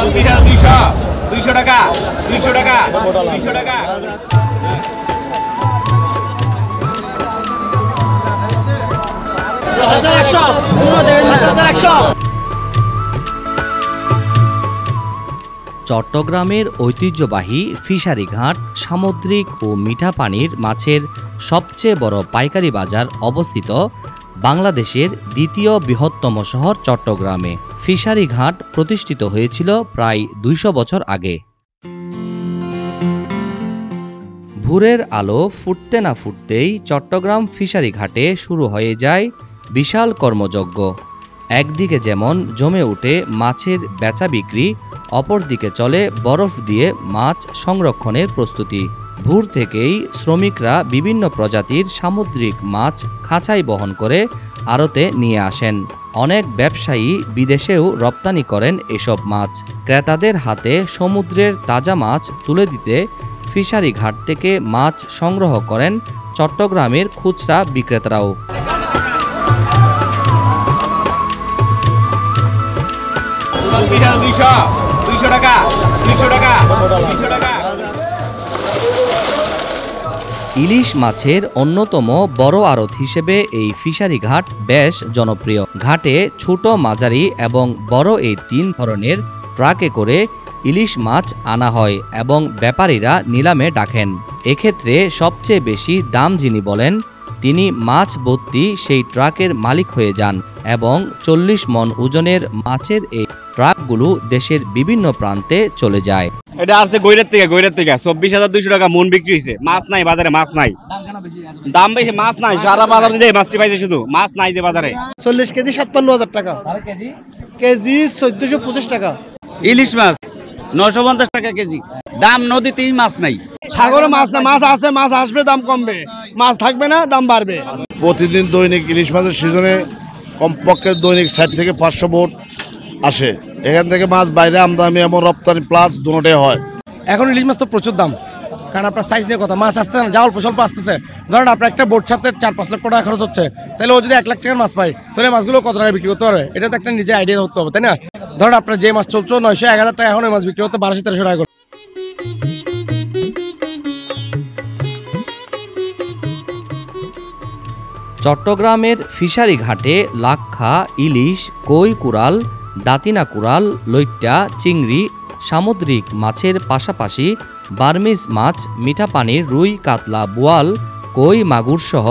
200 টাকা 200 টাকা 200 টাকা। চট্টগ্রামের ঐতিহ্যবাহী ফিশারি ঘাট সামুদ্রিক ও মিঠা পানির মাছের সবচেয়ে বড় পাইকারি বাজার অবস্থিত বাংলাদেশের দ্বিতীয় বৃহত্তম শহর চট্টগ্রামে। ফিশারি ঘাট প্রতিষ্ঠিত হয়েছিল প্রায় 200 বছর আগে। ভোরের আলো ফুটতে না ফুটতেই চট্টগ্রাম ফিশারি ঘাটে শুরু হয়ে যায় বিশাল কর্মযজ্ঞ। একদিকে যেমন জমে ওঠে মাছের বেচা বিক্রি, অপরদিকে চলে বরফ দিয়ে মাছ সংরক্ষণের প্রস্তুতি। ভোর থেকেই শ্রমিকরা বিভিন্ন প্রজাতির সামুদ্রিক মাছ খাঁচায় বহন করে আড়তে নিয়ে আসেন। অনেক ব্যবসায়ী বিদেশেও রপ্তানি করেন এসব মাছ। ক্রেতাদের হাতে সমুদ্রের তাজা মাছ তুলে দিতে ফিশারি ঘাট থেকে মাছ সংগ্রহ করেন চট্টগ্রামের খুচরা বিক্রেতারাও। ইলিশ মাছের অন্যতম বড় আড়ত হিসেবে এই ফিশারি ঘাট বেশ জনপ্রিয়। ঘাটে ছোট, মাঝারি এবং বড় এই 3 ধরনের ট্রাকে করে ইলিশ মাছ আনা হয় এবং ব্যাপারীরা নিলামে ডাকেন। এক্ষেত্রে সবচেয়ে বেশি দাম যিনি বলেন তিনি মাছ ভর্তি সেই ট্রাকের মালিক হয়ে যান এবং 40 মণ ওজনের মাছের এই ট্রাকগুলো দেশের বিভিন্ন প্রান্তে চলে যায়। এটা আসছে গৈরাত থেকে 24,200 টাকা মন বিক্রি হয়েছে। মাছ নাই বাজারে, মাছ নাই, দাম বেশি, মাছ নাই। সারা বাজার দিয়ে মাছটি পাইছে, শুধু মাছ নাই যে বাজারে। 40 কেজি 57,000 টাকা, কেজি 1425 টাকা। ইলিশ মাছ 950 টাকা কেজি। দাম নদীতেই মাছ নাই, সাগরে মাছ না, মাছ আছে, মাছ আসবে, দাম কমবে। মাছ থাকবে না, দাম বাড়বে। প্রতিদিন দৈনিক ইলিশ মাছের সিজনে কমপক্ষে দৈনিক 60 থেকে 500 বোট আসে। এখান থেকে মাছ বাইরে আমদানি এবং রপ্তানি প্লাস দুটোটাই হয়। এখন ইলিশ মাছ তো প্রচুর দাম, কারণ আপনার সাইজ নিয়ে কথা, মাছ আসছে না, যা অল্প স্বল্প আসতেছে। ধরেন আপনার একটা বোট ছাড়তে 4-5 লাখ টাকা খরচ হচ্ছে, তাহলে ও যদি 1 লাখ টাকার মাছ পায় তাহলে মাছগুলো কত টাকা বিক্রি করতে পারবে? এটা তো একটা নিজে আইডিয়া করতে হবে, তাই না? ধরেন আপনার যে মাছ চলছে 900-1000 টাকা, এখন ওই মাছ বিক্রি করতে 1200-1300 টাকা করে। চট্টগ্রামের ফিশারি ঘাটে লাক্ষা, ইলিশ, কই, কুরাল, দাতিনা কুরাল, লইট্টা, চিংড়ি, সামুদ্রিক মাছের পাশাপাশি বার্মিজ মাছ, মিঠা পানির রুই, কাতলা, বোয়াল, কই, মাগুর সহ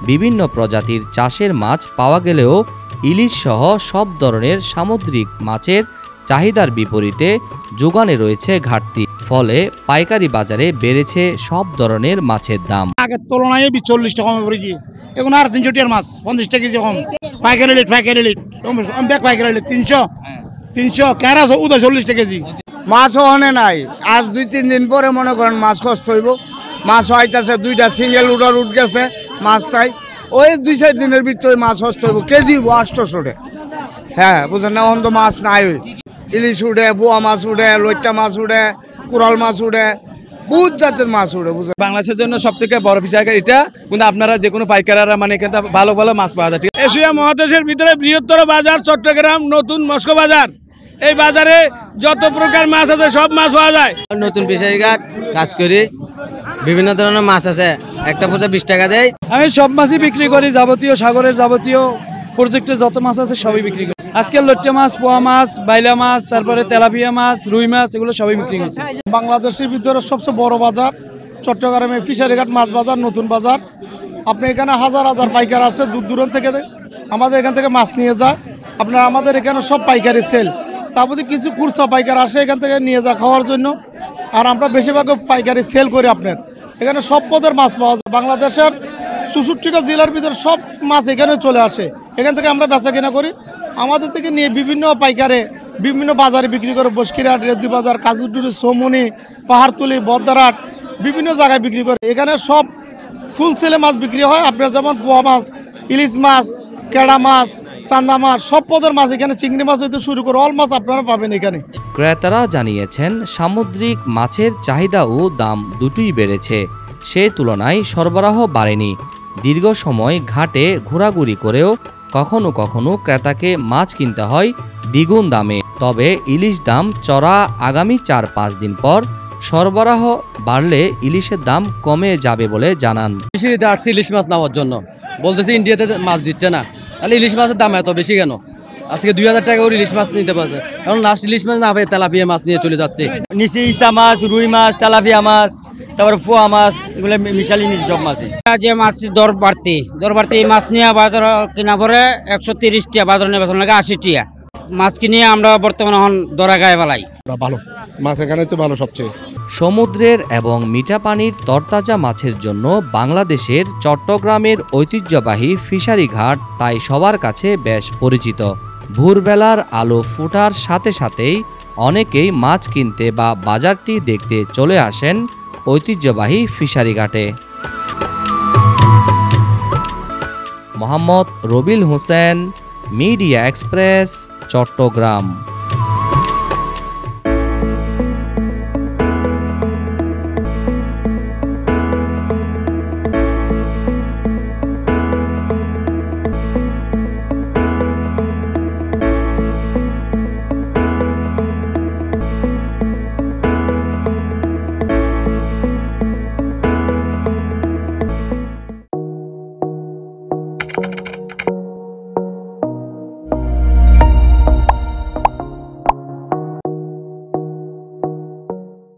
বিভিন্ন প্রজাতির চাষের মাছ পাওয়া গেলেও ইলিশ সহ সব ধরনের সামুদ্রিক মাছের চাহিদার বিপরীতে যোগানে রয়েছে ঘাটতি। ফলে পাইকারি বাজারে বেড়েছে সব ধরনের মাছের দাম। আগের তুলনায় 40 টাকা কমে পড়ে গিয়ে এখন আর 300 টাকার মাছ 50 টাকা কেজি কম। পাইকারি রেট 300 ক্যারা 40 টাকা কেজি। মাছ ওখানে নাই, আর 2-3 দিন পরে মনে করেন মাছ কষ্ট হইব। মাছ হইতেছে 2টা সিঙ্গেল উঠার উঠ গেছে, মাছ তাই ওই 2-4 দিনের ভিতরে মাছ কষ্ট হইব। কেজি 800 টাকা। হ্যাঁ বুঝলেন না, এখন তো মাছ নাই। ইলিশ উঠে, বোয়া মাছ উঠে, লইট্টা মাছ উঠে, কুরাল মাছ উঠে, বহুত জাতের মাছ উঠে। বুঝলেন, বাংলাদেশের জন্য সব থেকে বড় ফিশারি ঘাট এটা, কিন্তু আপনারা যে কোনো পাইকাররা মানে এখানে ভালো ভালো মাছ পাওয়া যায়। এশিয়া মহাদেশের ভিতরে বৃহত্তর বাজার চট্টগ্রাম নতুন মস্কো বাজার। এই বাজারে যত প্রকার মাছ আছে সব মাছ পাওয়া যায়। নতুন ফিশারি ঘাট কাজ করি, বিভিন্ন ধরনের মাছ আছে, একটা পয়সা 20 টাকা দেয়। আমি সব মাছই বিক্রি করি, যাবতীয় সাগরের যাবতীয় প্রজেক্টের যত মাছ আছে সবই বিক্রি করি। আজকে লইট্টা মাছ, পোয়া মাছ, বাইলা মাছ, তারপরে তেলাপিয়া মাছ, রুই মাছ, এগুলো সবই বিক্রি করছি। বাংলাদেশের ভিতরে সবচেয়ে বড় বাজার চট্টগ্রামে ফিশারি ঘাট মাছ বাজার, নতুন বাজার। আপনি এখানে হাজার হাজার পাইকার আছে, দূর দূরান্ত থেকে আমাদের এখান থেকে মাছ নিয়ে যায়। আপনার আমাদের এখানে সব পাইকারি সেল, তারপরে কিছু খুচরা পাইকার আসে এখান থেকে নিয়ে যায় খাওয়ার জন্য। আর আমরা বেশিরভাগ পাইকারি সেল করি। আপনার এখানে সব পদের মাছ পাওয়া যায়। বাংলাদেশের 64টা জেলার ভিতরে সব মাছ এখানে চলে আসে, এখান থেকে আমরা বেচা কেনা করি। আমাদের থেকে নিয়ে বিভিন্ন পাইকারে বিভিন্ন বাজারে বিক্রি করে, বসকিরহাট, রেদ্দি বাজার, কাজুটুরি, সোমনি, পাহাড়তলি, বদ্দারহাট, বিভিন্ন জায়গায় বিক্রি করে। এখানে সব ফুল সেলে মাছ বিক্রি হয়। আপনার যেমন পোয়া মাছ, ইলিশ মাছ, কেড়া মাছ, চান্দা মাছ, সব পদের মাছ এখানে, চিংড়ি মাছ হইতে শুরু করে অল মাছ আপনারা পাবেন এখানে। ক্রেতারা জানিয়েছেন সামুদ্রিক মাছের চাহিদা ও দাম দুটোই বেড়েছে, সে তুলনায় সরবরাহ বাড়েনি। দীর্ঘ সময় ঘাটে ঘোরাঘুরি করেও কখনো কখনো ক্রেতাকে মাছ কিনতে হয় দ্বিগুণ দামে। তবে ইলিশ দাম চড়া আগামী 4-5 দিন পর সরবরাহ বাড়লে ইলিশের দাম কমে যাবে বলে জানান। ফিশারিতে আসছি ইলিশ মাছ নেওয়ার জন্য, বলতেছে ইন্ডিয়াতে মাছ দিচ্ছে না, তাহলে ইলিশ মাছের দাম এত বেশি কেন? আজকে 2000 টাকা করে ইলিশ মাছ নিতে পারছে, এখন লাস্ট ইলিশ মাছ না পেয়ে তেলাপিয়া মাছ নিয়ে চলে যাচ্ছে। নিচে ইসা মাছ, রুই মাছ, তেলাপিয়া মাছ, তারপরে পোয়া মাছ, এগুলো মিশালি নিচে সব মাছ। যে মাছ দর বাড়তি এই মাছ নিয়ে বাজার কিনা পরে 130 টাকা, বাজার নিয়ে বেচা লাগে 80 টাকা। মাছ কিনে আমরা বর্তমানে এখন দরা গায়ে বেলাই। ভালো মাছ এখানে তো ভালো সবচেয়ে। সমুদ্রের এবং মিঠা পানির তরতাজা মাছের জন্য বাংলাদেশের চট্টগ্রামের ঐতিহ্যবাহী ফিশারি ঘাট তাই সবার কাছে বেশ পরিচিত। ভোরবেলার আলো ফোটার সাথে সাথেই অনেকেই মাছ কিনতে বা বাজারটি দেখতে চলে আসেন ঐতিহ্যবাহী ফিশারি ঘাটে। মোহাম্মদ রবিল হোসেন, মিডিয়া এক্সপ্রেস, চট্টগ্রাম।